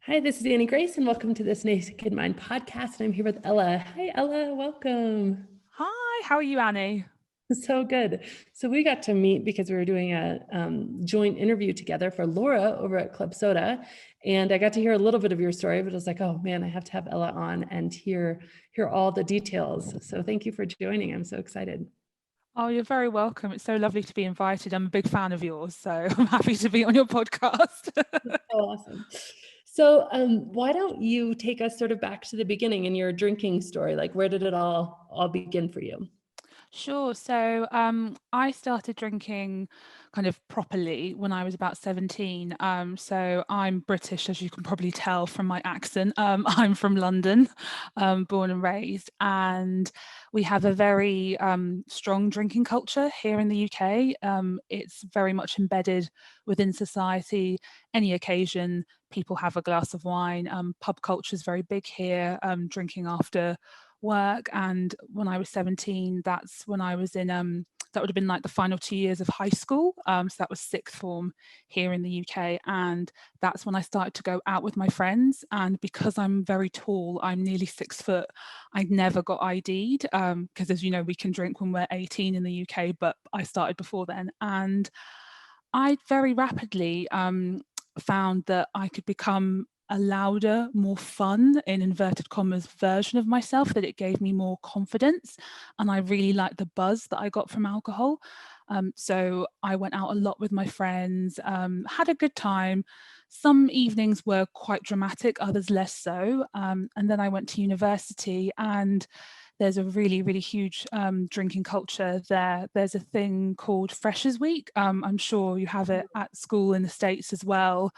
Hi, this is Annie Grace, and welcome to this Naked Mind podcast. And I'm here with Ella. Hi, Ella. Welcome. Hi, how are you, Annie? So good. So we got to meet because we were doing a joint interview together for Laura over at Club Soda, and I got to hear a little bit of your story. But I was like, oh man, I have to have Ella on and hear all the details. So thank you for joining. I'm so excited. Oh, you're very welcome. It's so lovely to be invited. I'm a big fan of yours, so I'm happy to be on your podcast. So awesome. So why don't you take us sort of back to the beginning in your drinking story? Like, where did it all begin for you? Sure. So I started drinking kind of properly when I was about 17. So I'm British, as you can probably tell from my accent. I'm from London, born and raised, and we have a very strong drinking culture here in the UK. It's very much embedded within society. Any occasion, people have a glass of wine. Pub culture is very big here, drinking after work. And when I was 17, that's when I was in that would have been like the final 2 years of high school, so that was sixth form here in the UK, and that's when I started to go out with my friends. And because I'm very tall, I'm nearly 6 foot, I never got ID'd, because as you know, we can drink when we're 18 in the UK, but I started before then. And I very rapidly found that I could become a louder, more fun, in inverted commas, version of myself, that it gave me more confidence. And I really liked the buzz that I got from alcohol. So I went out a lot with my friends, had a good time. Some evenings were quite dramatic, others less so. And then I went to university, and there's a really, really huge drinking culture there. There's a thing called Freshers Week. I'm sure you have it at school in the States as well.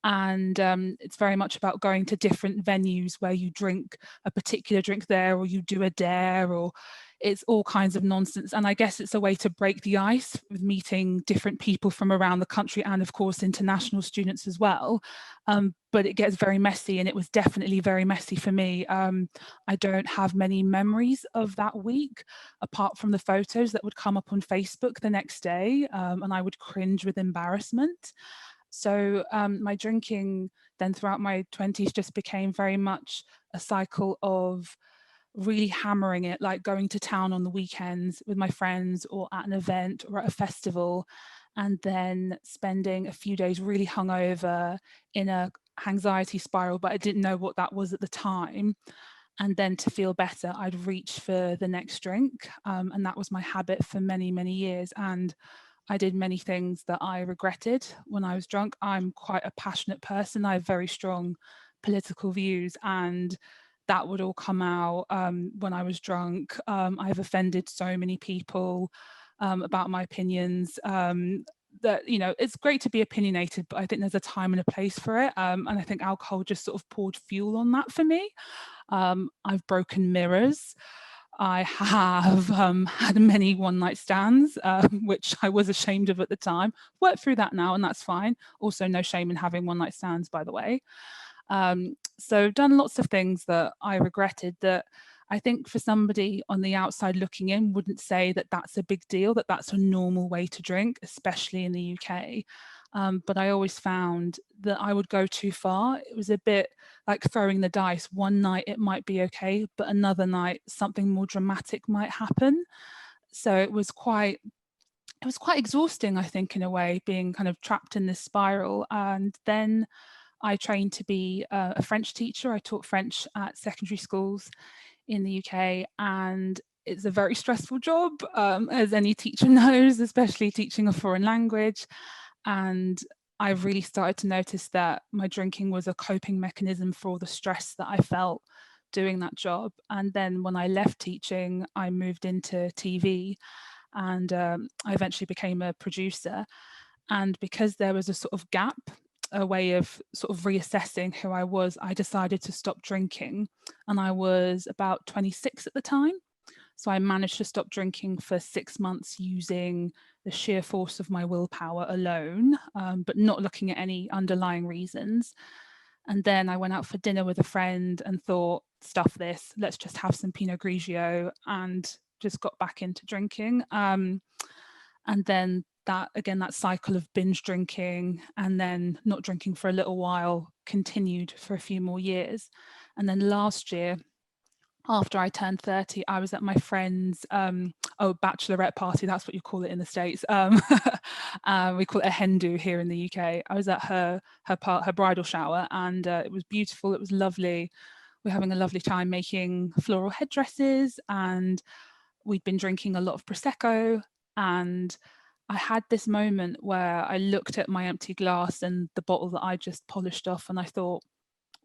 And it's very much about going to different venues where you drink a particular drink there, or you do a dare, or it's all kinds of nonsense. And I guess it's a way to break the ice with meeting different people from around the country, and of course international students as well. But it gets very messy, and it was definitely very messy for me. I don't have many memories of that week, apart from the photos that would come up on Facebook the next day, and I would cringe with embarrassment. So my drinking then throughout my 20s just became very much a cycle of really hammering it, like going to town on the weekends with my friends, or at an event or at a festival, and then spending a few days really hungover in a anxiety spiral, but I didn't know what that was at the time. And then to feel better, I'd reach for the next drink, and that was my habit for many, many years. And I did many things that I regretted when I was drunk. I'm quite a passionate person. I have very strong political views, and that would all come out when I was drunk. I've offended so many people about my opinions. That, you know, it's great to be opinionated, but I think there's a time and a place for it. And I think alcohol just sort of poured fuel on that for me. I've broken mirrors. I have had many one-night stands, which I was ashamed of at the time. Worked through that now, and that's fine. Also, no shame in having one-night stands, by the way. So done lots of things that I regretted, that I think for somebody on the outside looking in wouldn't say that that's a big deal, that that's a normal way to drink, especially in the UK. But I always found that I would go too far. It was a bit like throwing the dice. One night it might be okay, but another night something more dramatic might happen. So it was quite exhausting, I think, in a way, being kind of trapped in this spiral. And then I trained to be a French teacher. I taught French at secondary schools in the UK, and it's a very stressful job, as any teacher knows, especially teaching a foreign language. And I really started to notice that my drinking was a coping mechanism for all the stress that I felt doing that job. And then when I left teaching, I moved into TV, and I eventually became a producer. And because there was a sort of gap, a way of sort of reassessing who I was, I decided to stop drinking. And I was about 26 at the time. So I managed to stop drinking for 6 months using the sheer force of my willpower alone, but not looking at any underlying reasons. And then I went out for dinner with a friend and thought, stuff this, let's just have some Pinot Grigio, and just got back into drinking. And then that cycle of binge drinking and then not drinking for a little while continued for a few more years. And then last year, after I turned 30, I was at my friend's bachelorette party. That's what you call it in the States. We call it a hen do here in the UK. I was at her bridal shower, and it was beautiful. It was lovely. We're having a lovely time making floral headdresses, and we'd been drinking a lot of Prosecco. And I had this moment where I looked at my empty glass and the bottle that I just polished off, and I thought,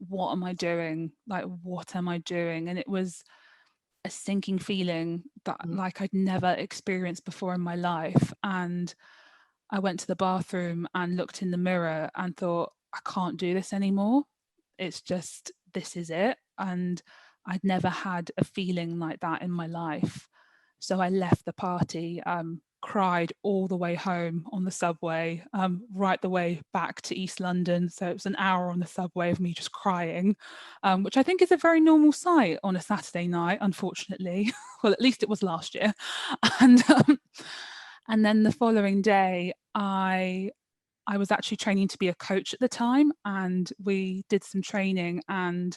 what am I doing? Like, what am I doing? And it was a sinking feeling that like I'd never experienced before in my life. And I went to the bathroom and looked in the mirror and thought, I can't do this anymore. It's just, this is it. And I'd never had a feeling like that in my life. So I left the party, cried all the way home on the subway, right the way back to East London. So it was an hour on the subway of me just crying, which I think is a very normal sight on a Saturday night, unfortunately. Well, at least it was last year. And then the following day, I was actually training to be a coach at the time, and we did some training, and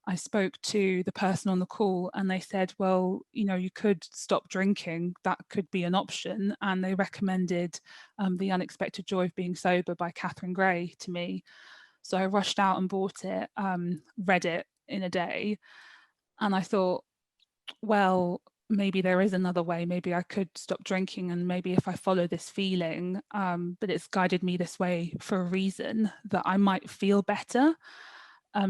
I spoke to the person on the call, and they said, well, you know, you could stop drinking. That could be an option. And they recommended The Unexpected Joy of Being Sober by Catherine Gray to me. So I rushed out and bought it, read it in a day. And I thought, well, maybe there is another way. Maybe I could stop drinking, and maybe if I follow this feeling, but it's guided me this way for a reason, that I might feel better.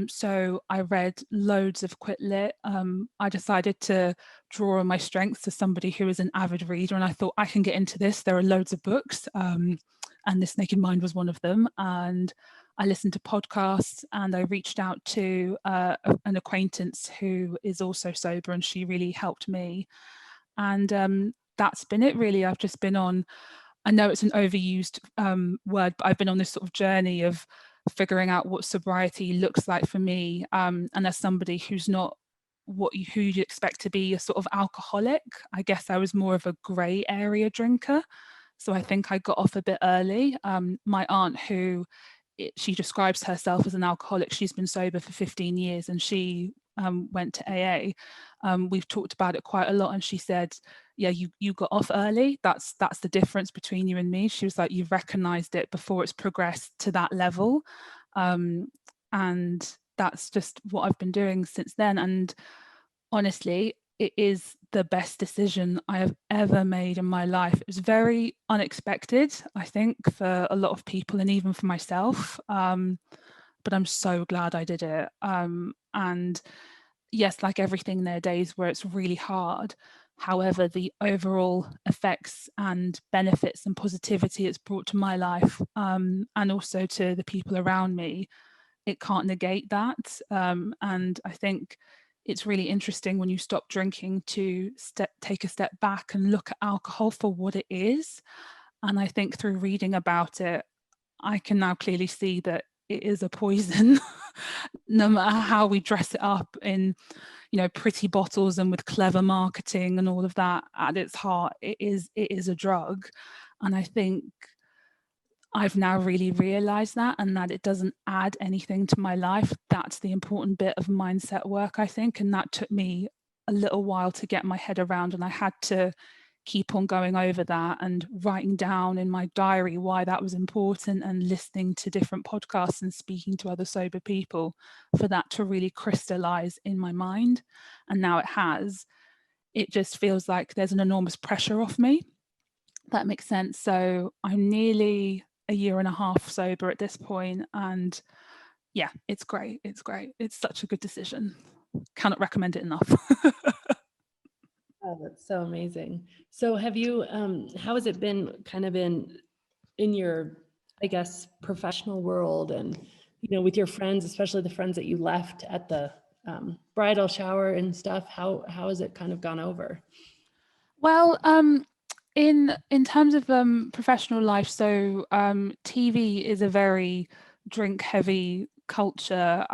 So I read loads of Quit Lit. I decided to draw on my strengths as somebody who is an avid reader, and I thought, I can get into this. There are loads of books, and This Naked Mind was one of them. And I listened to podcasts, and I reached out to an acquaintance who is also sober, and she really helped me. And that's been it, really. I've just been on, I know it's an overused word, but I've been on this sort of journey of figuring out what sobriety looks like for me. And as somebody who's not who you'd expect to be a sort of alcoholic, I guess I was more of a grey area drinker. So I think I got off a bit early. My aunt, she describes herself as an alcoholic, she's been sober for 15 years, and she went to AA. We've talked about it quite a lot, and she said, yeah, you got off early. That's the difference between you and me. She was like, you've recognized it before it's progressed to that level. And that's just what I've been doing since then. And honestly, it is the best decision I have ever made in my life. It was very unexpected, I think, for a lot of people, and even for myself. But I'm so glad I did it. And yes, like everything, there are days where it's really hard. However, the overall effects and benefits and positivity it's brought to my life, and also to the people around me, it can't negate that. And I think it's really interesting when you stop drinking to take a step back and look at alcohol for what it is. And I think through reading about it, I can now clearly see that it is a poison. No matter how we dress it up in, you know, pretty bottles and with clever marketing and all of that, at its heart, it is a drug. And I think I've now really realized that, and that it doesn't add anything to my life. That's the important bit of mindset work, I think. And that took me a little while to get my head around, and I had to keep on going over that and writing down in my diary why that was important, and listening to different podcasts and speaking to other sober people for that to really crystallize in my mind. And now it has. It just feels like there's an enormous pressure off me. That makes sense. So I'm nearly a year and a half sober at this point, and yeah, it's great. It's great. It's such a good decision. Cannot recommend it enough. Oh, that's so amazing. So have you, how has it been kind of in your, I guess, professional world, and, you know, with your friends, especially the friends that you left at the bridal shower and stuff, how has it kind of gone over? Well, in terms of professional life, so TV is a very drink heavy culture.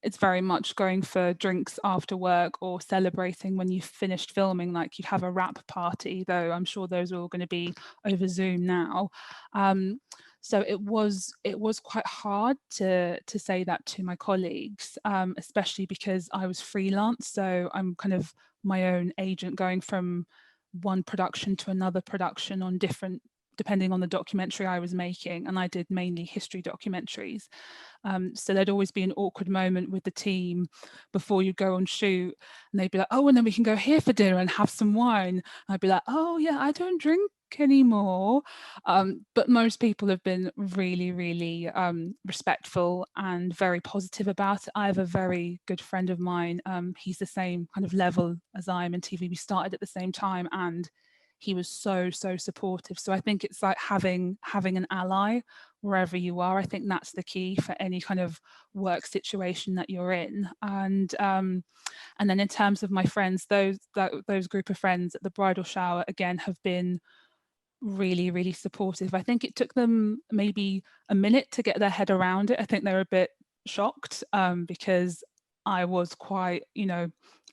It's very much going for drinks after work, or celebrating when you've finished filming, like you'd have a wrap party, though I'm sure those are all going to be over Zoom now. So it was quite hard to say that to my colleagues, especially because I was freelance. So I'm kind of my own agent, going from one production to another production on different, depending on the documentary I was making. And I did mainly history documentaries. So there'd always be an awkward moment with the team before you go on shoot, and they'd be like, oh, and then we can go here for dinner and have some wine. And I'd be like, oh yeah, I don't drink anymore. But most people have been really, really respectful and very positive about it. I have a very good friend of mine. He's the same kind of level as I am in TV. We started at the same time, and he was so supportive. So I think it's like having an ally wherever you are. I think that's the key for any kind of work situation that you're in. And then in terms of my friends, those group of friends at the bridal shower, again, have been really, really supportive. I think it took them maybe a minute to get their head around it. I think they're a bit shocked because I was quite,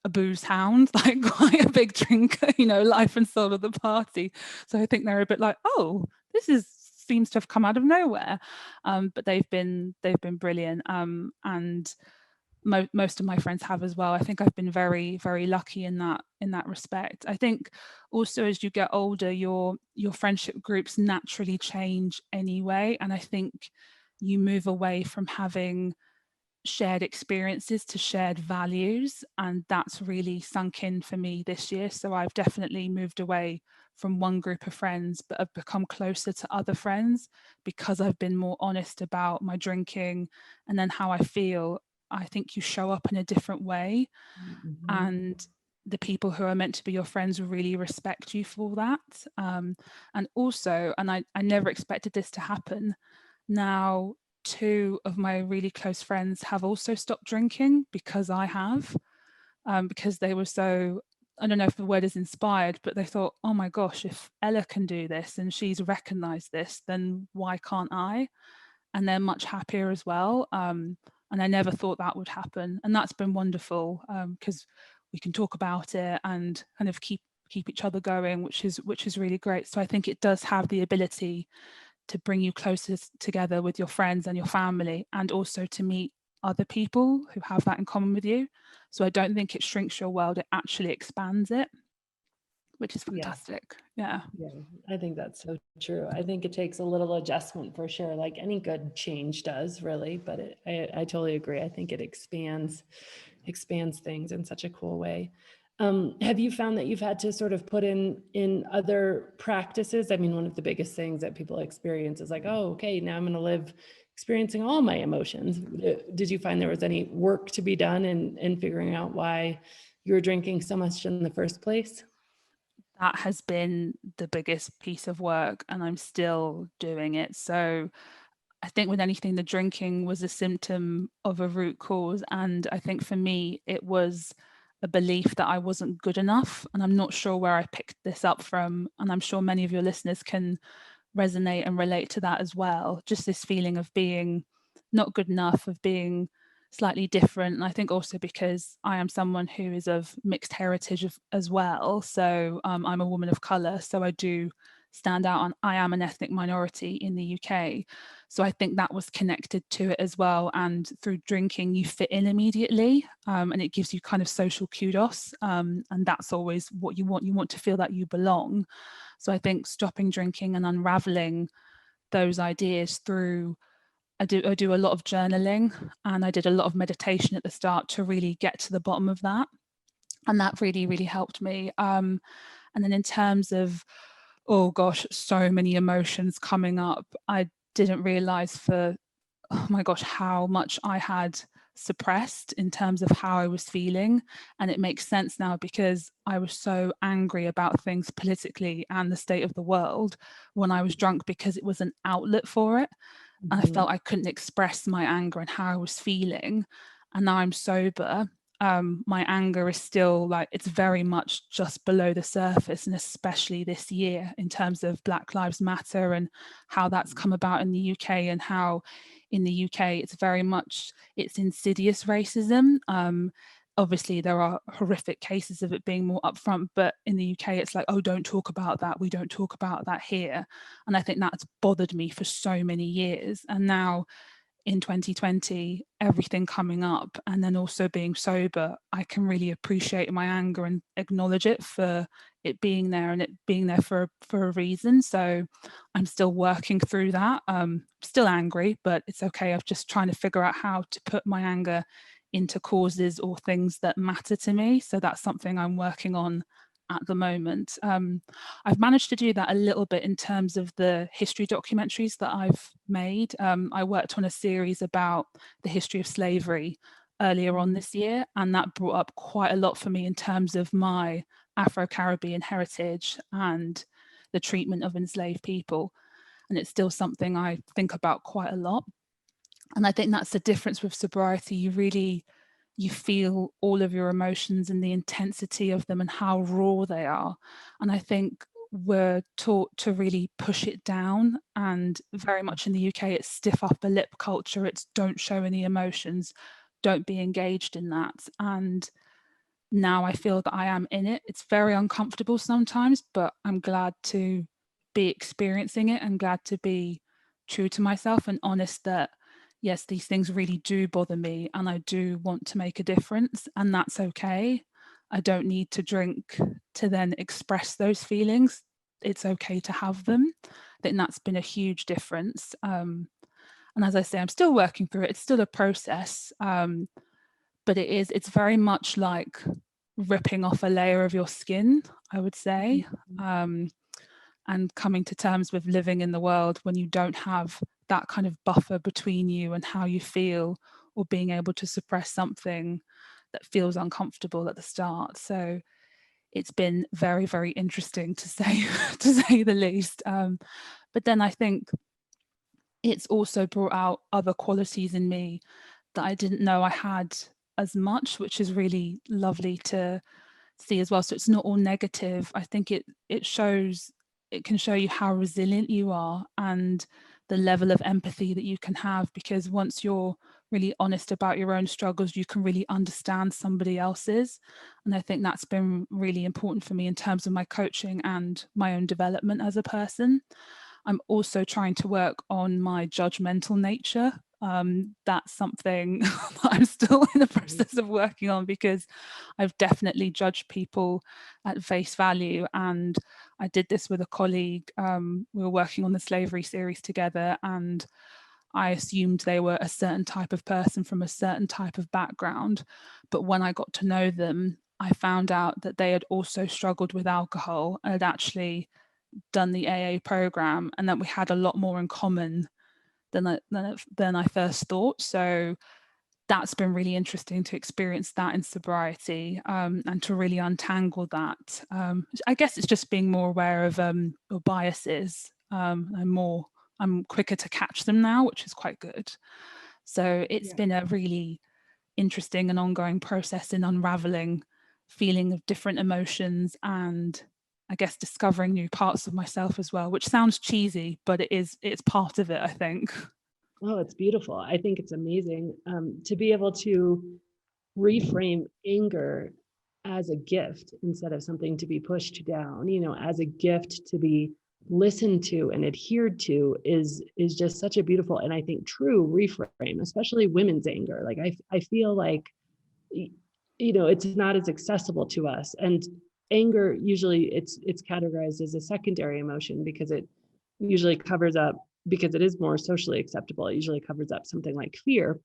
a booze hound, like quite a big drinker, life and soul of the party. So I think they're a bit like, oh, this seems to have come out of nowhere. But they've been brilliant. And most of my friends have as well. I think I've been very, very lucky in that respect. I think also as you get older, your friendship groups naturally change anyway. And I think you move away from having shared experiences to shared values, and that's really sunk in for me this year. So I've definitely moved away from one group of friends, but I've become closer to other friends because I've been more honest about my drinking and then how I feel. I think you show up in a different way, and the people who are meant to be your friends really respect you for that. And also, and I never expected this to happen, now 2 of my really close friends have also stopped drinking because I have, because they were so, I don't know if the word is inspired, but they thought, oh my gosh, if Ella can do this and she's recognized this, then why can't I? And they're much happier as well. And I never thought that would happen. And that's been wonderful because we can talk about it and kind of keep each other going, which is really great. So I think it does have the ability to bring you closer together with your friends and your family, and also to meet other people who have that in common with you. So I don't think it shrinks your world, it actually expands it, which is fantastic. Yeah. I think that's so true. I think it takes a little adjustment for sure, like any good change does, really, but I totally agree. I think it expands things in such a cool way. Have you found that you've had to sort of put in other practices? I mean, one of the biggest things that people experience is like, oh, okay, now I'm going to live experiencing all my emotions. Did you find there was any work to be done in figuring out why you were drinking so much in the first place? That has been the biggest piece of work, and I'm still doing it. So I think with anything, the drinking was a symptom of a root cause. And I think for me, it was a belief that I wasn't good enough. And I'm not sure where I picked this up from. And I'm sure many of your listeners can resonate and relate to that as well. Just this feeling of being not good enough, of being slightly different. And I think also because I am someone who is of mixed heritage as well. So I'm a woman of colour. So I do stand out, and I am an ethnic minority in the UK. So I think that was connected to it as well. And through drinking, you fit in immediately, and it gives you kind of social kudos. And that's always what you want. You want to feel that you belong. So I think stopping drinking and unraveling those ideas through, I do a lot of journaling, and I did a lot of meditation at the start to really get to the bottom of that. And that really, really helped me. And then in terms of, oh gosh, so many emotions coming up, I didn't realize oh my gosh, how much I had suppressed in terms of how I was feeling. And it makes sense now because I was so angry about things politically and the state of the world when I was drunk, because it was an outlet for it. And I felt I couldn't express my anger and how I was feeling. And now I'm sober. My anger is still like, it's very much just below the surface, and especially this year in terms of Black Lives Matter and how that's come about in the UK, and how in the UK it's very much, it's insidious racism. obviously there are horrific cases of it being more upfront, but in the UK it's like, oh, don't talk about that, we don't talk about that here. And I think that's bothered me for so many years. And now in 2020, everything coming up and then also being sober, I can really appreciate my anger and acknowledge it for it being there, and it being there for a reason. So I'm still working through that. Still angry, but it's okay. I'm just trying to figure out how to put my anger into causes or things that matter to me. So that's something I'm working on at the moment. I've managed to do that a little bit in terms of the history documentaries that I've made. I worked on a series about the history of slavery earlier on this year, and that brought up quite a lot for me in terms of my Afro-Caribbean heritage and the treatment of enslaved people. And it's still something I think about quite a lot. And I think that's the difference with sobriety. You feel all of your emotions and the intensity of them and how raw they are. And I think we're taught to really push it down, and very much in the UK it's stiff upper lip culture. It's don't show any emotions, don't be engaged in that. And now I feel that I am in it. It's very uncomfortable sometimes, but I'm glad to be experiencing it and glad to be true to myself and honest that yes, these things really do bother me and I do want to make a difference, and that's okay. I don't need to drink to then express those feelings. It's okay to have them. I think that's been a huge difference. And as I say, I'm still working through it. It's still a process, but it's very much like ripping off a layer of your skin, I would say. And coming to terms with living in the world when you don't have that kind of buffer between you and how you feel, or being able to suppress something that feels uncomfortable at the start. So it's been very, very interesting to say to say the least. But then I think it's also brought out other qualities in me that I didn't know I had as much, which is really lovely to see as well. So it's not all negative. I think it can show you how resilient you are and the level of empathy that you can have, because once you're really honest about your own struggles, you can really understand somebody else's. And I think that's been really important for me in terms of my coaching and my own development as a person. I'm also trying to work on my judgmental nature. That's something that I'm still in the process of working on, because I've definitely judged people at face value. And I did this with a colleague. We were working on the slavery series together, and I assumed they were a certain type of person from a certain type of background. But when I got to know them, I found out that they had also struggled with alcohol and had actually done the AA program, and that we had a lot more in common than I first thought. So that's been really interesting to experience that in sobriety, and to really untangle that. I guess it's just being more aware of your biases. I'm quicker to catch them now, which is quite good. So it's been a really interesting and ongoing process in unraveling feeling of different emotions, and I guess discovering new parts of myself as well, which sounds cheesy, but it's part of it, I think. Oh, it's beautiful. I think it's amazing to be able to reframe anger as a gift instead of something to be pushed down, as a gift to be listened to and adhered to is just such a beautiful, and I think true reframe, especially women's anger. Like I feel like, it's not as accessible to us. And anger, usually it's categorized as a secondary emotion because it usually covers up, because it is more socially acceptable, it usually covers up something like fear.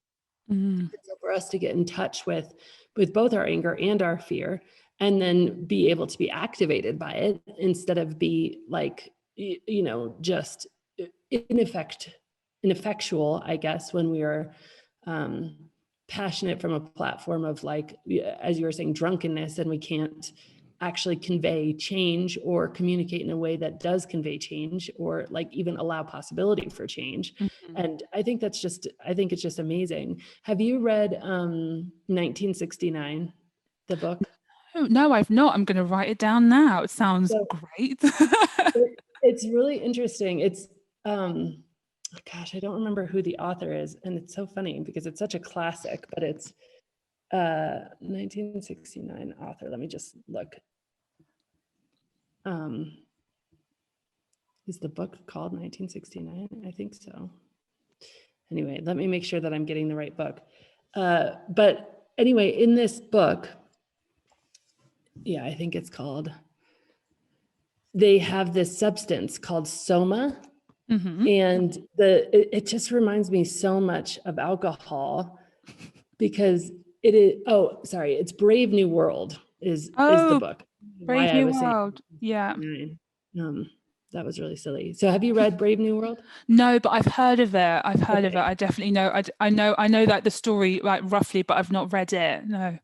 So for us to get in touch with both our anger and our fear, and then be able to be activated by it instead of be like, just ineffectual, I guess, when we are passionate from a platform of, like, as you were saying, drunkenness, and we can't actually convey change or communicate in a way that does convey change, or like even allow possibility for change. And I think it's just amazing. Have you read 1969, the book? Oh, no, I've not. I'm going to write it down now. It sounds So great. it's really interesting. It's gosh, I don't remember who the author is, and it's so funny because it's such a classic, but 1969 author. Let me just look. Is the book called 1969? I think so. Anyway, let me make sure that I'm getting the right book. But anyway, in this book, yeah, I think it's called, they have this substance called soma. And it just reminds me so much of alcohol, because it is, it's Brave New World is the book. Brave New World. Yeah. That was really silly. So have you read Brave New World? No, but I've heard of it. I definitely know. I know like the story, like roughly, but I've not read it. No.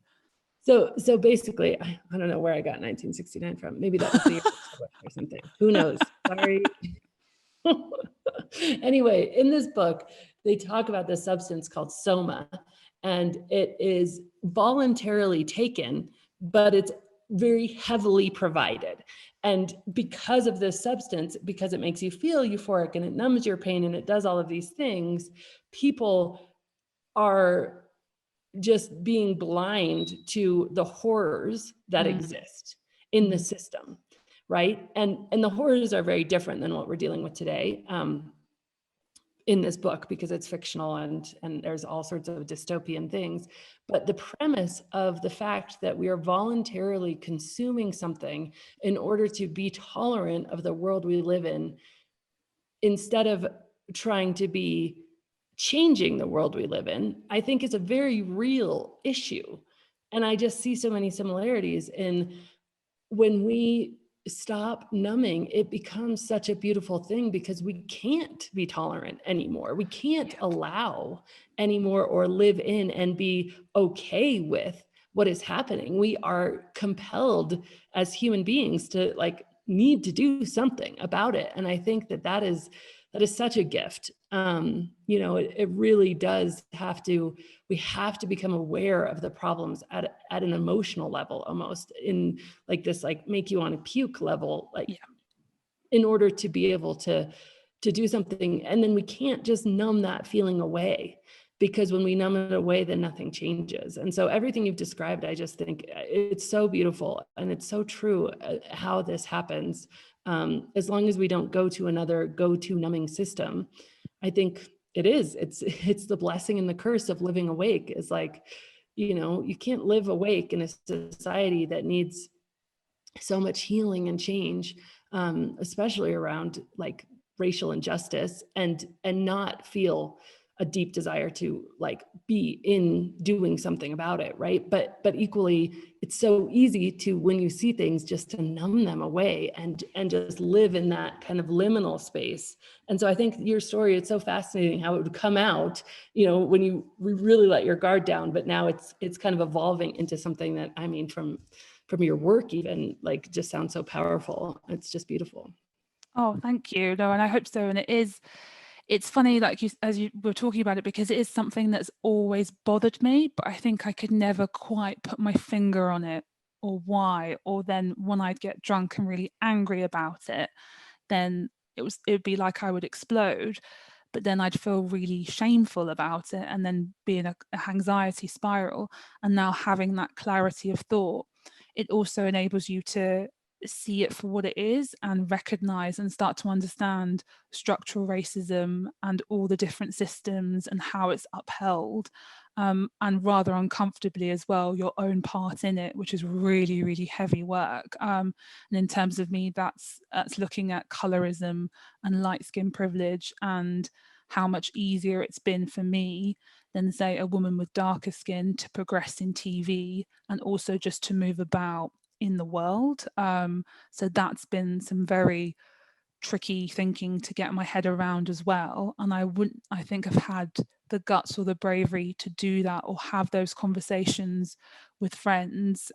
So basically, I don't know where I got 1969 from. Maybe that was the year or something. Who knows? Sorry. Anyway, in this book, they talk about this substance called soma, and it is voluntarily taken, but it's very heavily provided. And because of this substance, because it makes you feel euphoric and it numbs your pain and it does all of these things, people are just being blind to the horrors that exist in the system, right? And the horrors are very different than what we're dealing with today in this book, because it's fictional and there's all sorts of dystopian things. But the premise of the fact that we are voluntarily consuming something in order to be tolerant of the world we live in, instead of trying to be changing the world we live in, I think is a very real issue. And I just see so many similarities in when we stop numbing, it becomes such a beautiful thing, because we can't be tolerant anymore. We can't allow anymore or live in and be okay with what is happening. We are compelled as human beings to need to do something about it. And I think that is such a gift. It really does we have to become aware of the problems at an emotional level, almost in this make you want to puke level, in order to be able to do something. And then we can't just numb that feeling away, because when we numb it away, then nothing changes. And so everything you've described, I just think it's so beautiful, and it's so true how this happens. As long as we don't go to another go-to numbing system, I think it's the blessing and the curse of living awake. Is you can't live awake in a society that needs so much healing and change, especially around racial injustice, and not feel a deep desire to be in doing something about it, right? But equally, it's so easy to, when you see things, just to numb them away and just live in that kind of liminal space. And so I think your story, it's so fascinating how it would come out, when you really let your guard down, but now it's kind of evolving into something that, I mean, from your work even, just sounds so powerful. It's just beautiful. Oh, thank you. No, and I hope so. And it's funny, as you were talking about it, because it is something that's always bothered me, but I think I could never quite put my finger on it or why. Or then when I'd get drunk and really angry about it, then it'd be like I would explode, but then I'd feel really shameful about it, and then be in a anxiety spiral. And now having that clarity of thought, it also enables you to see it for what it is and recognize and start to understand structural racism and all the different systems and how it's upheld, and rather uncomfortably as well, your own part in it, which is really, really heavy work. And in terms of me, that's looking at colorism and light skin privilege, and how much easier it's been for me than, say, a woman with darker skin to progress in TV and also just to move about in the world. So that's been some very tricky thinking to get my head around as well. And I think have had the guts or the bravery to do that, or have those conversations with friends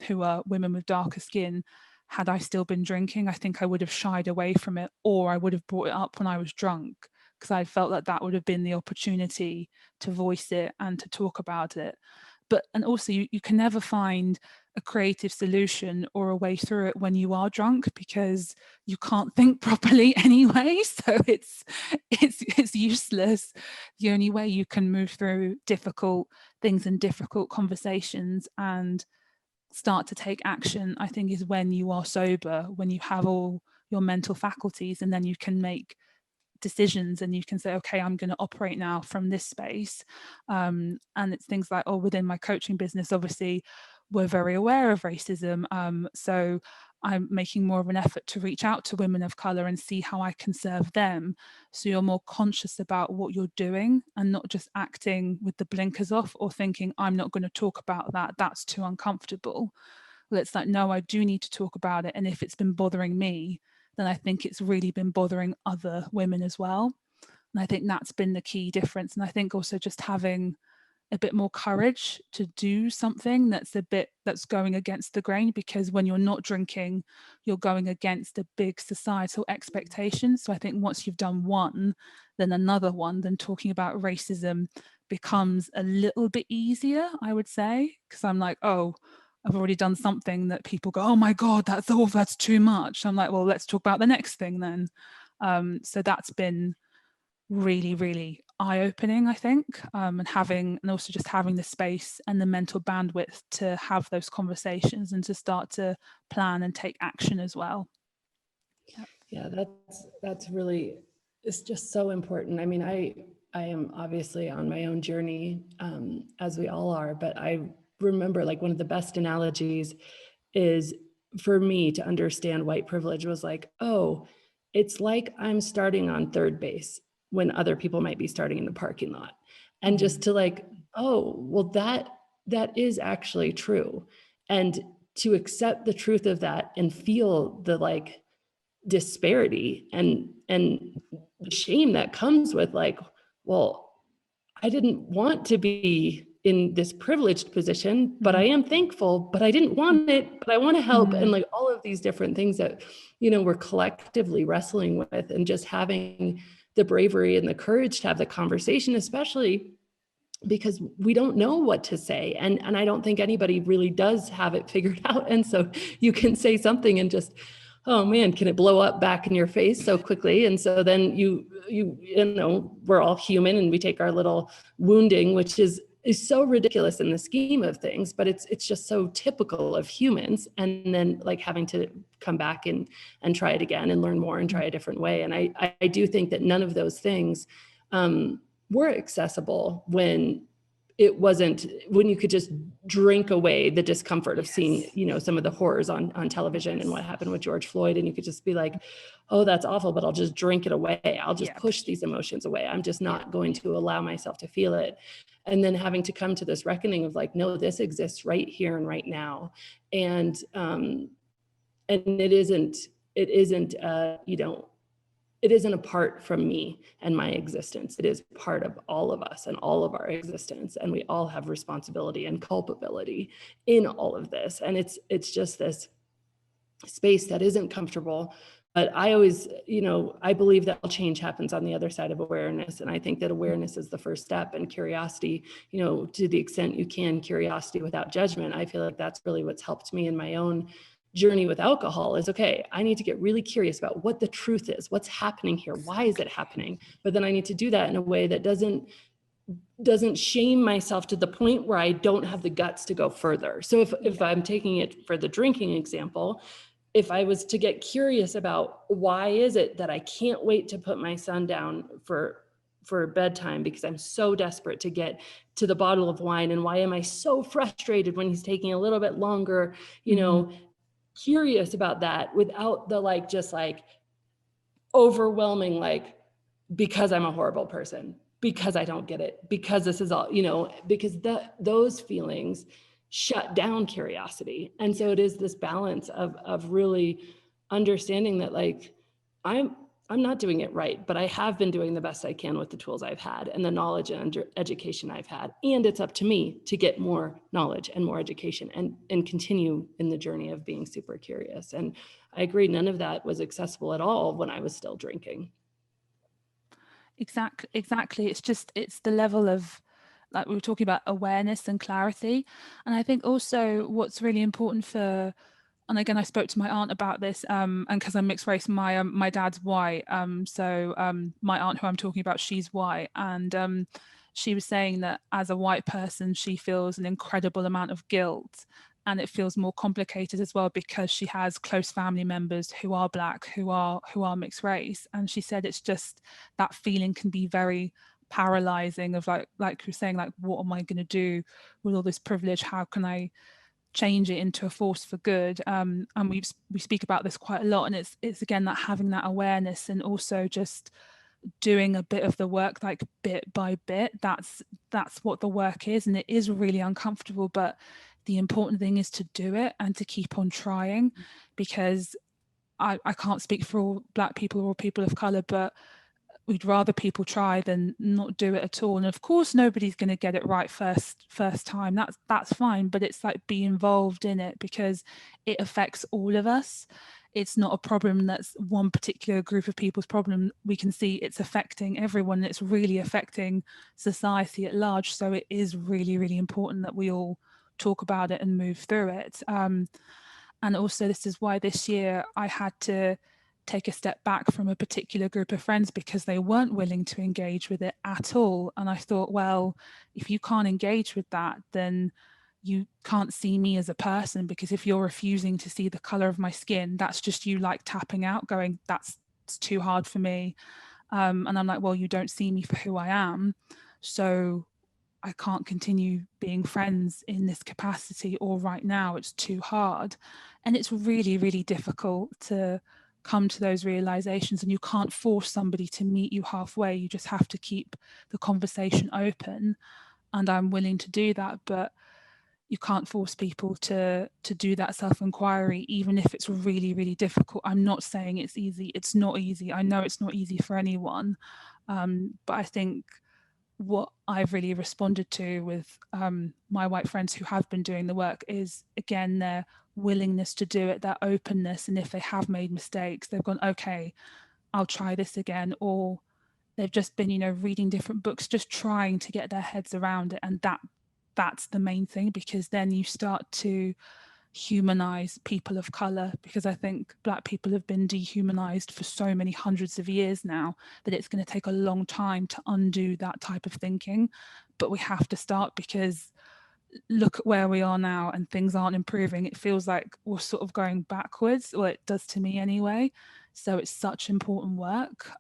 who are women with darker skin. Had I still been drinking, I think I would have shied away from it, or I would have brought it up when I was drunk, because I felt that would have been the opportunity to voice it and to talk about it. and also you can never find a creative solution or a way through it when you are drunk, because you can't think properly anyway. So it's useless. The only way you can move through difficult things and difficult conversations and start to take action, I think, is when you are sober, when you have all your mental faculties, and then you can make decisions and you can say, okay, I'm going to operate now from this space. And it's things like, within my coaching business, obviously we're very aware of racism, so I'm making more of an effort to reach out to women of colour and see how I can serve them. So you're more conscious about what you're doing and not just acting with the blinkers off or thinking, I'm not going to talk about that, that's too uncomfortable. Well, it's like, no, I do need to talk about it. And if it's been bothering me, then I think it's really been bothering other women as well. And I think that's been the key difference. And I think also just having a bit more courage to do something that's going against the grain, because when you're not drinking, you're going against a big societal expectation. So I think once you've done one, then another one, then talking about racism becomes a little bit easier, I would say, because I'm like, oh, I've already done something that people go, oh my God, that's too much. I'm like, well, let's talk about the next thing then. So that's been really, really eye-opening, I think, and also just having the space and the mental bandwidth to have those conversations and to start to plan and take action as well. Yeah, that's really, it's just so important. I mean, I am obviously on my own journey, as we all are, but I remember, like, one of the best analogies is, for me to understand white privilege was like, oh, it's like I'm starting on third base when other people might be starting in the parking lot. And just to like, oh, well, that is actually true. And to accept the truth of that and feel the like disparity and the shame that comes with like, well, I didn't want to be in this privileged position, but I am thankful, but I didn't want it, but I want to help. And like all of these different things that, you know, we're collectively wrestling with, and just having the bravery and the courage to have the conversation, especially because we don't know what to say. And I don't think anybody really does have it figured out. And so you can say something and just, oh man, can it blow up back in your face so quickly? And so then you know, we're all human and we take our little wounding, which is so ridiculous in the scheme of things, but it's just so typical of humans. And then like having to come back and try it again and learn more and try a different way. And I do think that none of those things were accessible when you could just drink away the discomfort of seeing, you know, some of the horrors on television and what happened with George Floyd. And you could just be like, oh, that's awful, but I'll just drink it away. I'll just push these emotions away. I'm just not going to allow myself to feel it. And then having to come to this reckoning of like, no, this exists right here and right now. And it isn't, you know, it isn't apart from me and my existence. It is part of all of us and all of our existence. And we all have responsibility and culpability in all of this. And it's just this space that isn't comfortable. But I always, you know, I believe that all change happens on the other side of awareness. And I think that awareness is the first step, and curiosity, you know, to the extent you can, curiosity without judgment. I feel like that's really what's helped me in my own journey with alcohol is, okay, I need to get really curious about what the truth is, what's happening here, why is it happening? But then I need to do that in a way that doesn't shame myself to the point where I don't have the guts to go further. So if I'm taking it for the drinking example, if I was to get curious about why is it that I can't wait to put my son down for bedtime because I'm so desperate to get to the bottle of wine, and why am I so frustrated when he's taking a little bit longer, you know, curious about that without the like just like overwhelming like, because I'm a horrible person, because I don't get it, because this is all, you know, because those feelings shut down curiosity. And so it is this balance of really understanding that like I'm not doing it right, but I have been doing the best I can with the tools I've had and the knowledge and education I've had. And it's up to me to get more knowledge and more education and continue in the journey of being super curious. And I agree, none of that was accessible at all when I was still drinking. Exactly. It's the level of like we were talking about awareness and clarity. And I think also what's really important for, and again, I spoke to my aunt about this, and because I'm mixed race, my dad's white, so my aunt who I'm talking about, she's white, and she was saying that as a white person, she feels an incredible amount of guilt, and it feels more complicated as well because she has close family members who are Black, who are mixed race, and she said it's just that feeling can be very paralyzing of like you're saying, like, what am I going to do with all this privilege? How can I change it into a force for good? And we speak about this quite a lot, and it's again that having that awareness and also just doing a bit of the work, like bit by bit. That's what the work is, and it is really uncomfortable, but the important thing is to do it and to keep on trying, because I can't speak for all Black people or people of color, but we'd rather people try than not do it at all. And of course, nobody's going to get it right first time. That's fine, but it's like be involved in it because it affects all of us. It's not a problem that's one particular group of people's problem. We can see it's affecting everyone. It's really affecting society at large. So it is really, really important that we all talk about it and move through it. And also, this is why this year I had to take a step back from a particular group of friends because they weren't willing to engage with it at all. And I thought, well, if you can't engage with that, then you can't see me as a person, because if you're refusing to see the color of my skin, that's just you like tapping out, going, it's too hard for me. And I'm like, well, you don't see me for who I am. So I can't continue being friends in this capacity, or right now it's too hard. And it's really, really difficult to come to those realizations, and you can't force somebody to meet you halfway. You just have to keep the conversation open, and I'm willing to do that, but you can't force people to do that self-inquiry, even if it's really, really difficult. I'm not saying it's easy. It's not easy. I know it's not easy for anyone, but I think what I've really responded to with my white friends who have been doing the work is, again, their willingness to do it, their openness. And if they have made mistakes, they've gone, okay, I'll try this again. Or they've just been, reading different books, just trying to get their heads around it. And that's the main thing, because then you start to humanize people of color, because I think Black people have been dehumanized for so many hundreds of years now that it's going to take a long time to undo that type of thinking. But we have to start, because look at where we are now and things aren't improving. It feels like we're sort of going backwards, or it does to me anyway. So it's such important work.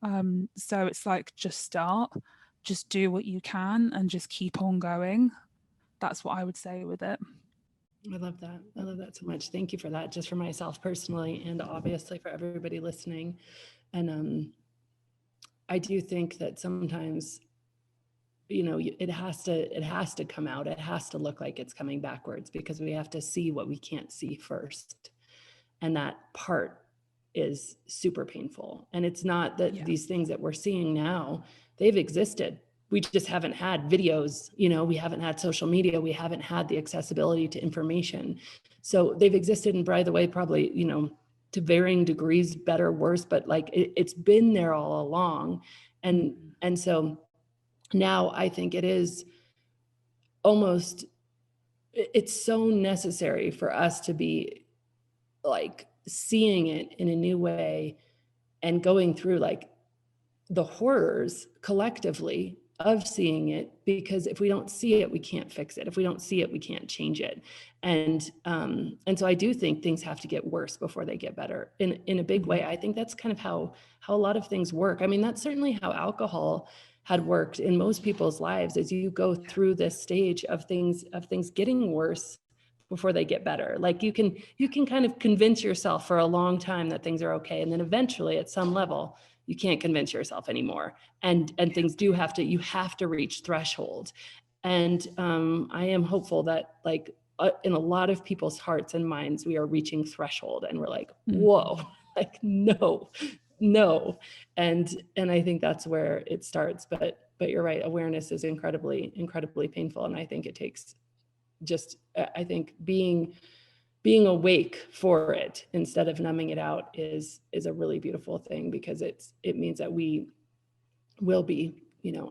So it's like, just start, just do what you can and just keep on going. That's what I would say with it. I love that. I love that so much. Thank you for that, just for myself personally, and obviously for everybody listening. And I do think that sometimes, it has to come out. It has to look like it's coming backwards, because we have to see what we can't see first. And that part is super painful. And it's not that these things that we're seeing now, they've existed. We just haven't had videos, we haven't had social media, we haven't had the accessibility to information. So they've existed, and by the way, probably, to varying degrees, better, worse, but like it's been there all along. And so now I think it is almost, it's so necessary for us to be like seeing it in a new way and going through like the horrors collectively of seeing it, because if we don't see it, we can't fix it. If we don't see it, we can't change it. And so I do think things have to get worse before they get better in a big way. I think that's kind of how a lot of things work. I mean, that's certainly how alcohol had worked in most people's lives, as you go through this stage of things getting worse before they get better. Like you can kind of convince yourself for a long time that things are okay. And then eventually at some level, you can't convince yourself anymore. And things you have to reach threshold. And I am hopeful that like in a lot of people's hearts and minds, we are reaching threshold and we're like, whoa, like, no. And I think that's where it starts. But you're right. Awareness is incredibly, incredibly painful. And I think it takes just, I think being awake for it instead of numbing it out is a really beautiful thing, because it means that we will be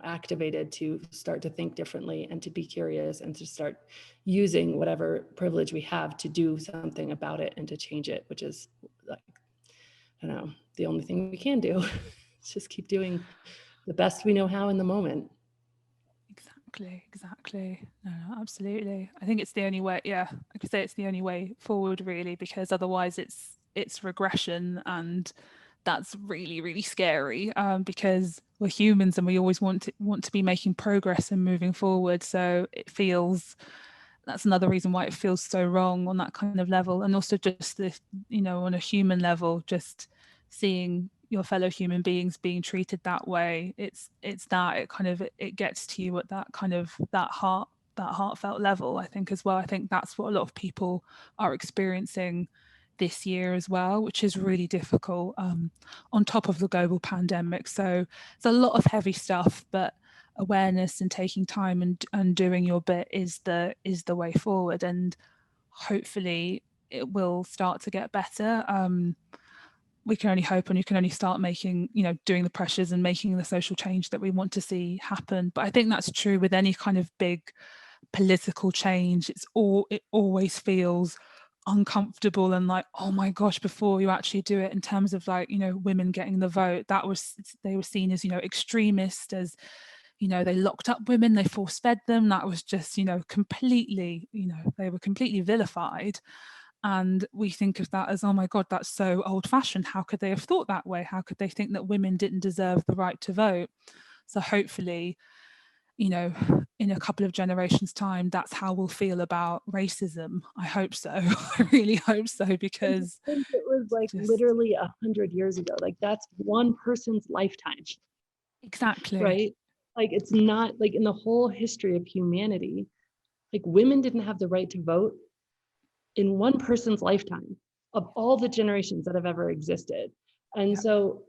activated to start to think differently and to be curious and to start using whatever privilege we have to do something about it and to change it, which is like, I don't know, the only thing we can do. Is just keep doing the best we know how in the moment. Exactly. No, absolutely. I think it's the only way. Yeah, I could say it's the only way forward, really, because otherwise it's regression, and that's really, really scary. Because we're humans and we always want to be making progress and moving forward. So that's another reason why it feels so wrong on that kind of level, and also just this, on a human level, just seeing your fellow human beings being treated that way. It's that it gets to you at that kind of that heartfelt level, I think, as well. I think that's what a lot of people are experiencing this year as well, which is really difficult, on top of the global pandemic. So it's a lot of heavy stuff, but awareness and taking time and doing your bit is the way forward, and hopefully it will start to get better. We can only hope, and you can only start making, doing the pressures and making the social change that we want to see happen. But I think that's true with any kind of big political change. It always feels uncomfortable and like, oh my gosh, before you actually do it. In terms of like, women getting the vote, they were seen as, extremist, as, they locked up women, they force fed them. That was just, completely, they were completely vilified. And we think of that as, oh my God, that's so old fashioned. How could they have thought that way? How could they think that women didn't deserve the right to vote? So hopefully, in a couple of generations' time, that's how we'll feel about racism. I hope so. I really hope so, because I think it was like literally 100 years ago. Like that's one person's lifetime. Exactly. Right? Like it's not like in the whole history of humanity, like women didn't have the right to vote in one person's lifetime of all the generations that have ever existed. And so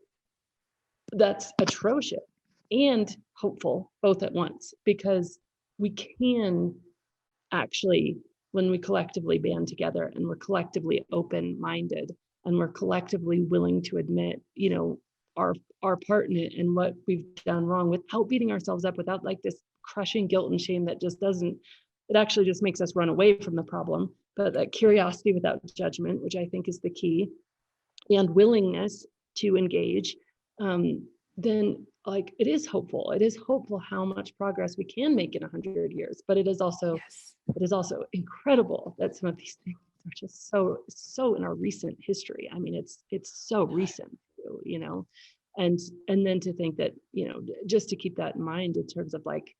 that's atrocious and hopeful both at once, because we can actually, when we collectively band together and we're collectively open-minded and we're collectively willing to admit, our part in it and what we've done wrong without beating ourselves up, without like this crushing guilt and shame that just doesn't, it actually just makes us run away from the problem. But that curiosity without judgment, which I think is the key, and willingness to engage, then like it is hopeful. It is hopeful how much progress we can make in 100 years. But it is also incredible that some of these things are just so in our recent history. I mean, it's so recent, and then to think that, just to keep that in mind in terms of like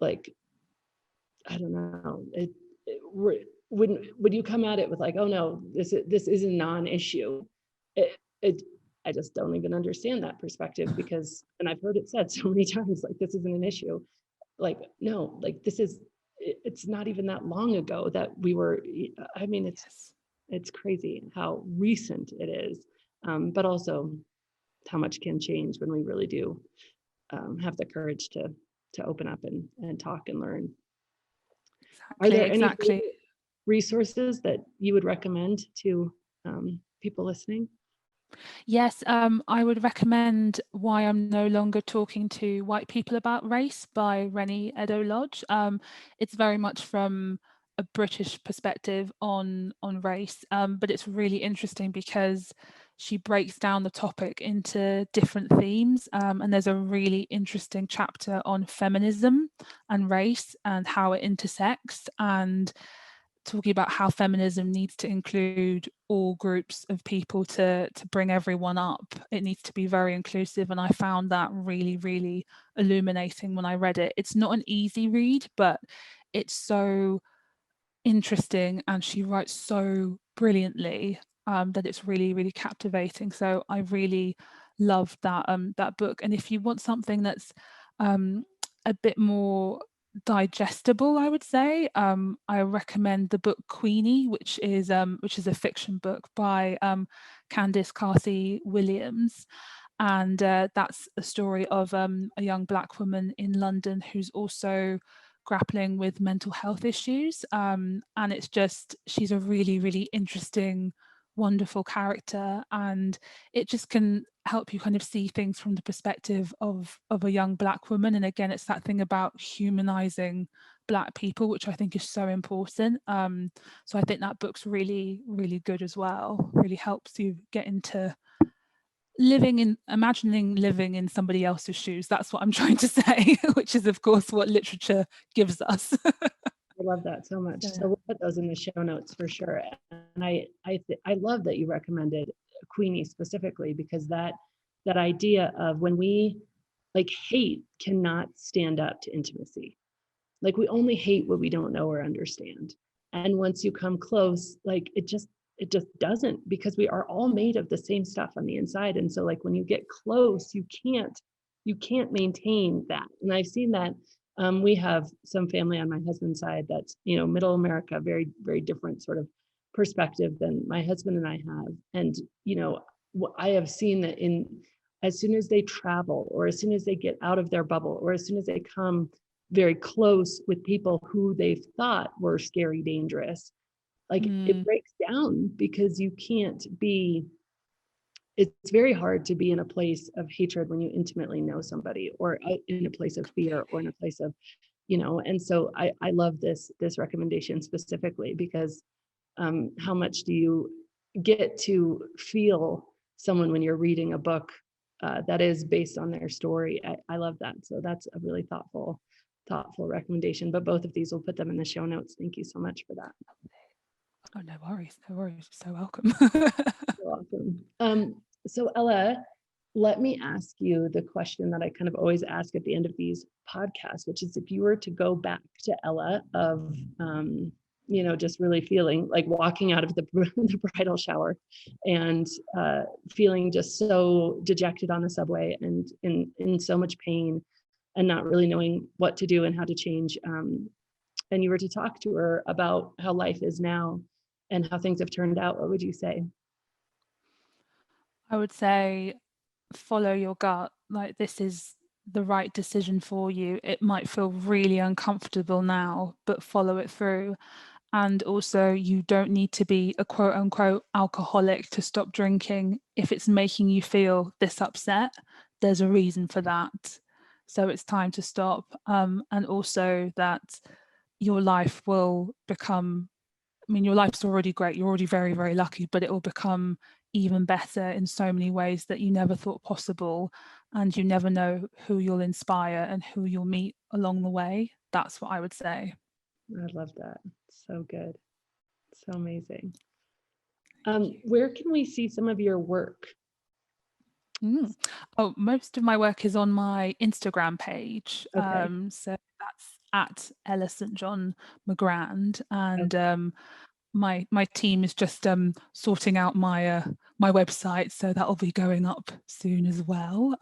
I don't know, would you come at it with like, oh no, this is a non-issue? I just don't even understand that perspective, because, and I've heard it said so many times, like this isn't an issue. Like, no, like it's not even that long ago that we were, I mean, it's crazy how recent it is, but also how much can change when we really do have the courage to open up and talk and learn. Are there any resources that you would recommend to people listening? Yes, I would recommend Why I'm No Longer Talking to White People About Race by Rennie Edo-Lodge. It's very much from a British perspective on race, but it's really interesting because she breaks down the topic into different themes, and there's a really interesting chapter on feminism and race and how it intersects, and talking about how feminism needs to include all groups of people to bring everyone up. It needs to be very inclusive, and I found that really, really illuminating when I read it. It's not an easy read, but it's so interesting, and she writes so brilliantly that it's really, really captivating. So I really love that book. And if you want something that's a bit more digestible, I would say, I recommend the book Queenie, which is a fiction book by Candice Carthy Williams, and that's a story of a young Black woman in London who's also grappling with mental health issues, and she's a really, really interesting wonderful character, and it just can help you kind of see things from the perspective of a young Black woman. And again, it's that thing about humanizing Black people, which I think is so important. So I think that book's really, really good as well. Really helps you get into imagining living in somebody else's shoes. That's what I'm trying to say, which is of course what literature gives us. I love that so much. So we'll put those in the show notes for sure. And I love that you recommended Queenie specifically, because that idea of when we like hate cannot stand up to intimacy. Like we only hate what we don't know or understand. And once you come close, like it just doesn't, because we are all made of the same stuff on the inside. And so like when you get close, you can't maintain that. And I've seen that. We have some family on my husband's side that's, middle America, very, very different sort of perspective than my husband and I have. And, I have seen that as soon as they travel, or as soon as they get out of their bubble, or as soon as they come very close with people who they thought were scary, dangerous, like it breaks down, because it's very hard to be in a place of hatred when you intimately know somebody, or in a place of fear, or in a place of, and so I love this recommendation specifically, because how much do you get to feel someone when you're reading a book that is based on their story? I love that. So that's a really thoughtful recommendation, but both of these, will put them in the show notes. Thank you so much for that. Oh, no worries. You're so welcome. Awesome. So Ella, let me ask you the question that I kind of always ask at the end of these podcasts, which is, if you were to go back to Ella of, just really feeling like walking out of the bridal shower and feeling just so dejected on the subway and in so much pain and not really knowing what to do and how to change, and you were to talk to her about how life is now and how things have turned out, what would you say? I would say follow your gut. Like, this is the right decision for you. It might feel really uncomfortable now, but follow it through. And also, you don't need to be a quote unquote alcoholic to stop drinking. If it's making you feel this upset, there's a reason for that. So it's time to stop. And also that your life will become, your life's already great. You're already very, very lucky, but it will become even better in so many ways that you never thought possible. And you never know who you'll inspire and who you'll meet along the way. That's what I would say. I love that. So good. So amazing. Where can we see some of your work? Oh, most of my work is on my Instagram page. Okay. So that's at Ella St John McGrand, and okay. My team is just sorting out my website, so that'll be going up soon as well,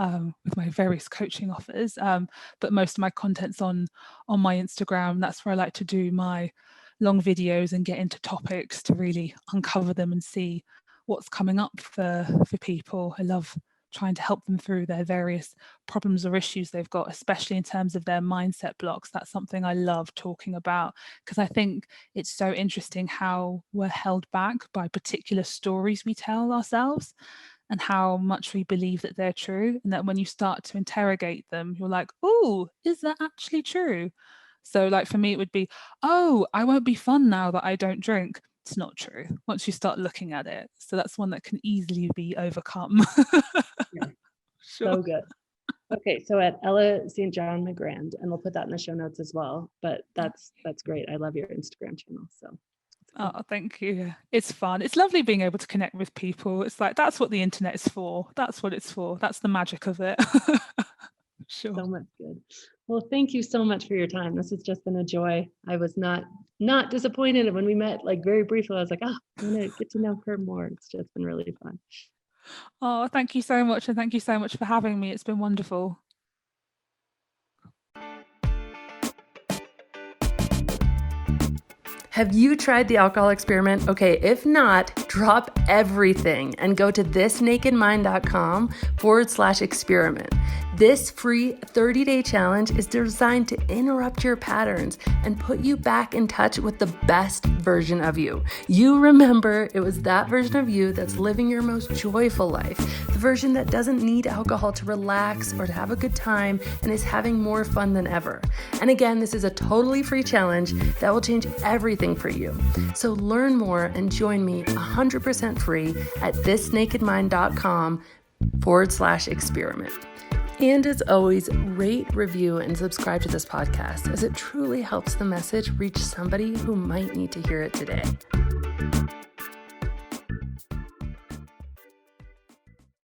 with my various coaching offers. But most of my content's on my Instagram. That's where I like to do my long videos and get into topics to really uncover them and see what's coming up for people. I love trying to help them through their various problems or issues they've got, especially in terms of their mindset blocks. That's something I love talking about, because I think it's so interesting how we're held back by particular stories we tell ourselves and how much we believe that they're true. And that when you start to interrogate them, you're like, oh, is that actually true? So like for me, it would be, oh, I won't be fun now that I don't drink. It's not true once you start looking at it. So that's one that can easily be overcome. Yeah. Sure. So good. Okay, so at Ella St John McGrand, and we'll put that in the show notes as well. But that's great. I love your Instagram channel. So. Oh, thank you. It's fun. It's lovely being able to connect with people. It's like, that's what the internet is for. That's what it's for. That's the magic of it. Sure. So much good. Well, thank you so much for your time. This has just been a joy. I was not disappointed when we met, like very briefly. I was like, I'm gonna get to know her more. It's just been really fun. Oh, thank you so much. And thank you so much for having me. It's been wonderful. Have you tried the alcohol experiment? Okay, if not, drop everything and go to thisnakedmind.com/experiment. This free 30-day challenge is designed to interrupt your patterns and put you back in touch with the best version of you. You remember it was that version of you that's living your most joyful life, the version that doesn't need alcohol to relax or to have a good time and is having more fun than ever. And again, this is a totally free challenge that will change everything for you. So learn more and join me 100% free at thisnakedmind.com/experiment. And as always, rate, review, and subscribe to this podcast, as it truly helps the message reach somebody who might need to hear it today.